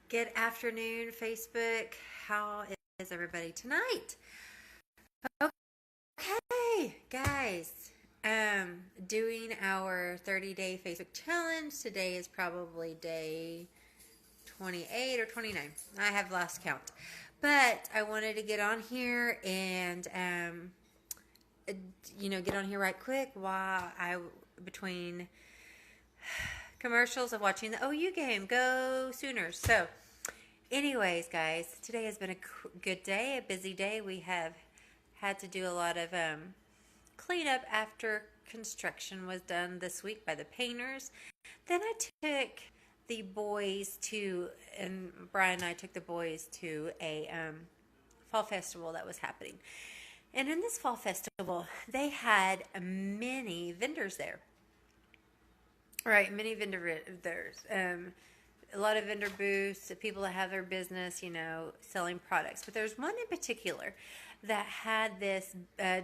Good afternoon, Facebook. How is everybody tonight? Okay, guys. Doing our 30-day Facebook challenge. Today is probably day 28 or 29. I have lost count. But I wanted to get on here and get on here right quick while I between commercials of watching the OU game. Go Sooners. So, anyways, guys, today has been a good day, a busy day. We have had to do a lot of cleanup after construction was done this week by the painters. Then I took the boys to, and Brian and I took the boys to a fall festival that was happening. And in this fall festival, they had many vendors there. Right, many vendors. A lot of vendor booths, people that have their business, selling products. But there's one in particular that had this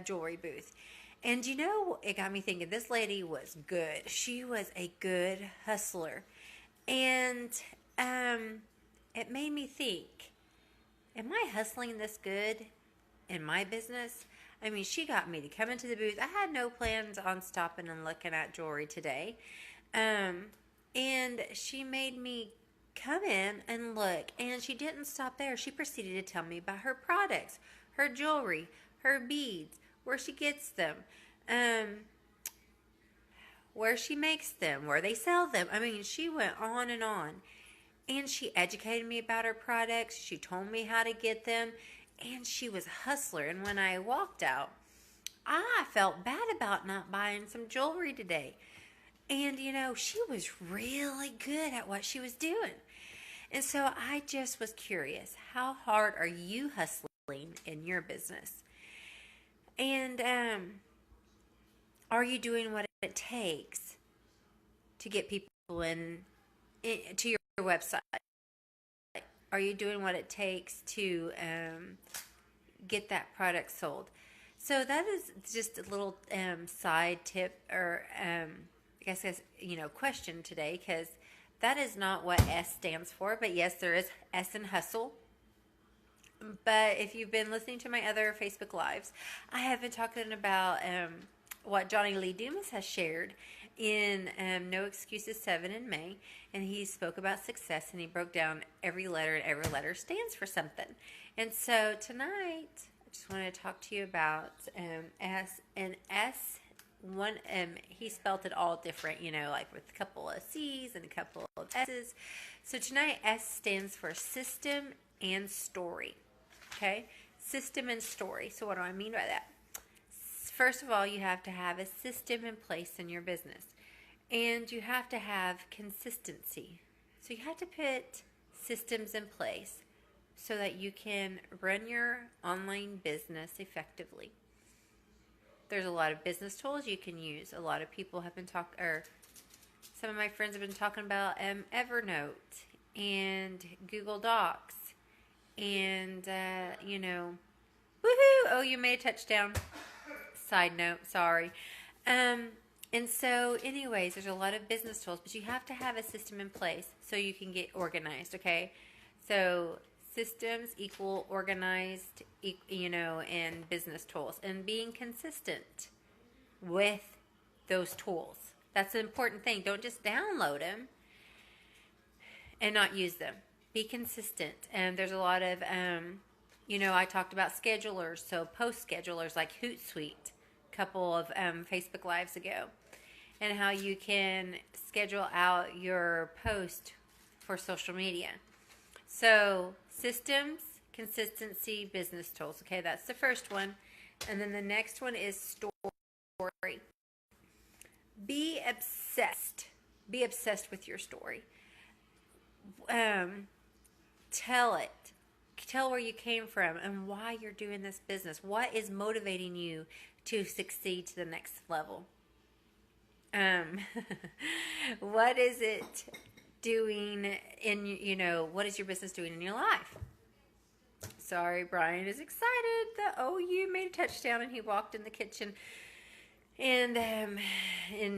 jewelry booth. And it got me thinking, this lady was good. She was a good hustler. And it made me think, am I hustling this good in my business? I mean, she got me to come into the booth. I had no plans on stopping and looking at jewelry today. And she made me come in and look, and she didn't stop there. She proceeded to tell me about her products, her jewelry, her beads, where she gets them, where she makes them, where they sell them. I mean, she went on, and she educated me about her products. She told me how to get them, and she was a hustler. And when I walked out, I felt bad about not buying some jewelry today. And, she was really good at what she was doing. And so I just was curious, how hard are you hustling in your business? And are you doing what it takes to get people to your website? Are you doing what it takes to get that product sold? So that is just a little side tip or I guess, question today, because that is not what S stands for. But yes, there is S in hustle. But if you've been listening to my other Facebook Lives, I have been talking about what Johnny Lee Dumas has shared in No Excuses 7 in May. And he spoke about success, and he broke down every letter, and every letter stands for something. And so tonight, I just want to talk to you about S and S. He spelled it all different, like with a couple of C's and a couple of S's. So tonight, S stands for system and story. Okay, system and story. So what do I mean by that? First of all, you have to have a system in place in your business, and you have to have consistency. So you have to put systems in place so that you can run your online business effectively. There's a lot of business tools you can use. A lot of people have been some of my friends have been talking about Evernote and Google Docs. And, woohoo! Oh, you made a touchdown. Side note, sorry. And so, anyways, there's a lot of business tools, but you have to have a system in place so you can get organized, okay? So, systems equal organized, and business tools, and being consistent with those tools. That's an important thing. Don't just download them and not use them. Be consistent. And there's a lot of, I talked about schedulers, so post schedulers like Hootsuite a couple of Facebook Lives ago, and how you can schedule out your post for social media. So, systems, consistency, business tools. Okay, that's the first one. And then the next one is story. Be obsessed. Be obsessed with your story. Tell it. Tell where you came from and why you're doing this business. What is motivating you to succeed to the next level? What is it doing what is your business doing in your life? Sorry, Brian is excited that OU made a touchdown, and he walked in the kitchen, and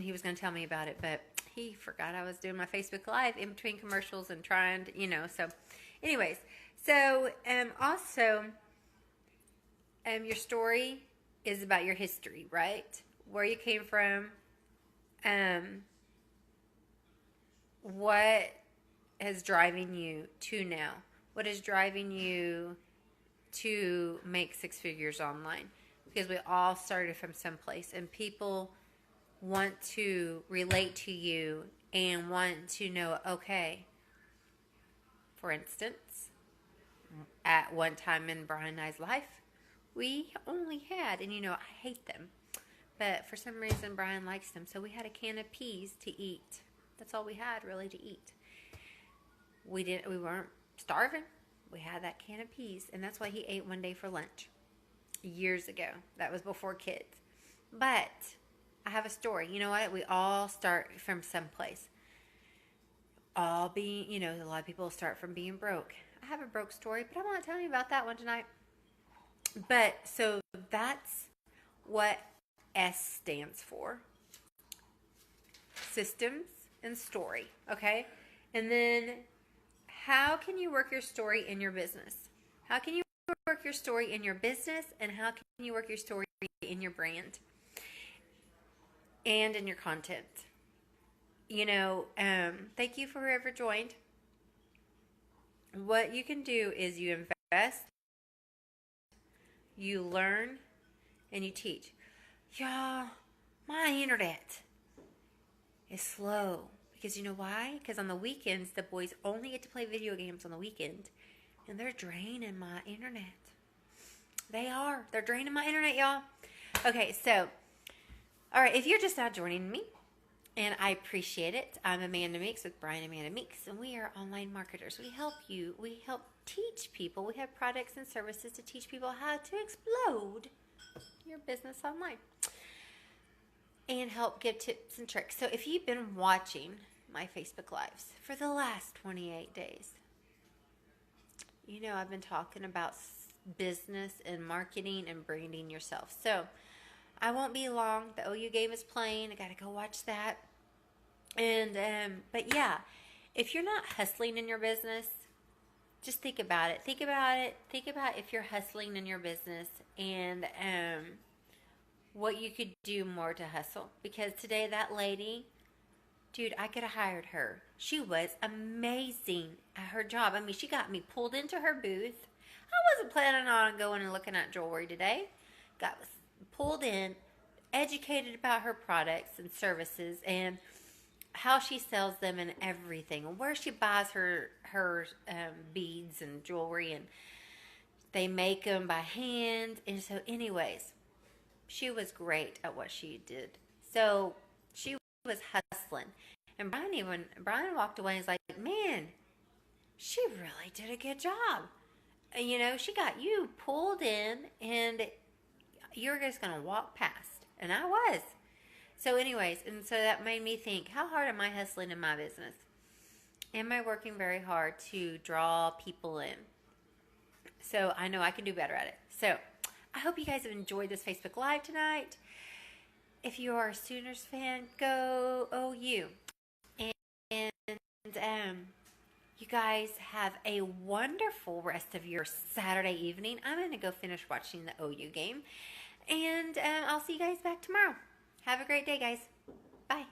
he was going to tell me about it, but he forgot I was doing my Facebook Live in between commercials and trying to, so anyways. So, also, your story is about your history, right? Where you came from, what is driving you to now? What is driving you to make six figures online? Because we all started from someplace, and people want to relate to you and want to know, okay, for instance, at one time in Brian and I's life, we only had, and I hate them, but for some reason Brian likes them, so we had a can of peas to eat. That's all we had really to eat. We weren't starving. We had that can of peas, and that's what he ate one day for lunch years ago. That was before kids. But I have a story. You know what? We all start from someplace. All being, a lot of people start from being broke. I have a broke story, but I'm not telling you about that one tonight. But so that's what S stands for. Systems and story, okay? And then how can you work your story in your business? How can you work your story in your business, and how can you work your story in your brand and in your content? Thank you for whoever joined. What you can do is you invest, you learn, and you teach. Y'all, my internet is slow. Because you know why? Because on the weekends, the boys only get to play video games on the weekend. And they're draining my internet. They are. They're draining my internet, y'all. Okay, so, all right, if you're just now joining me, and I appreciate it, I'm Amanda Meeks with Brian and Amanda Meeks, and we are online marketers. We help you. We help teach people. We have products and services to teach people how to explode your business online and help give tips and tricks. So if you've been watching my Facebook Lives for the last 28 days, I've been talking about business and marketing and branding yourself. So I won't be long. The OU game is playing. I got to go watch that. And, but yeah, if you're not hustling in your business, just think about it. Think about it. Think about if you're hustling in your business and, what you could do more to hustle. Because today that lady, dude, I could have hired her. She was amazing at her job. I mean, she got me pulled into her booth. I wasn't planning on going and looking at jewelry today. Got pulled in, educated about her products and services and how she sells them and everything, and where she buys her beads and jewelry, and they make them by hand. And so anyways, she was great at what she did. So she was hustling. And Brian walked away and was like, man, she really did a good job. She got you pulled in and you're just going to walk past. And I was. So anyways, and so that made me think, how hard am I hustling in my business? Am I working very hard to draw people in? So I know I can do better at it. So I hope you guys have enjoyed this Facebook Live tonight. If you are a Sooners fan, go OU. And you guys have a wonderful rest of your Saturday evening. I'm going to go finish watching the OU game. And I'll see you guys back tomorrow. Have a great day, guys. Bye.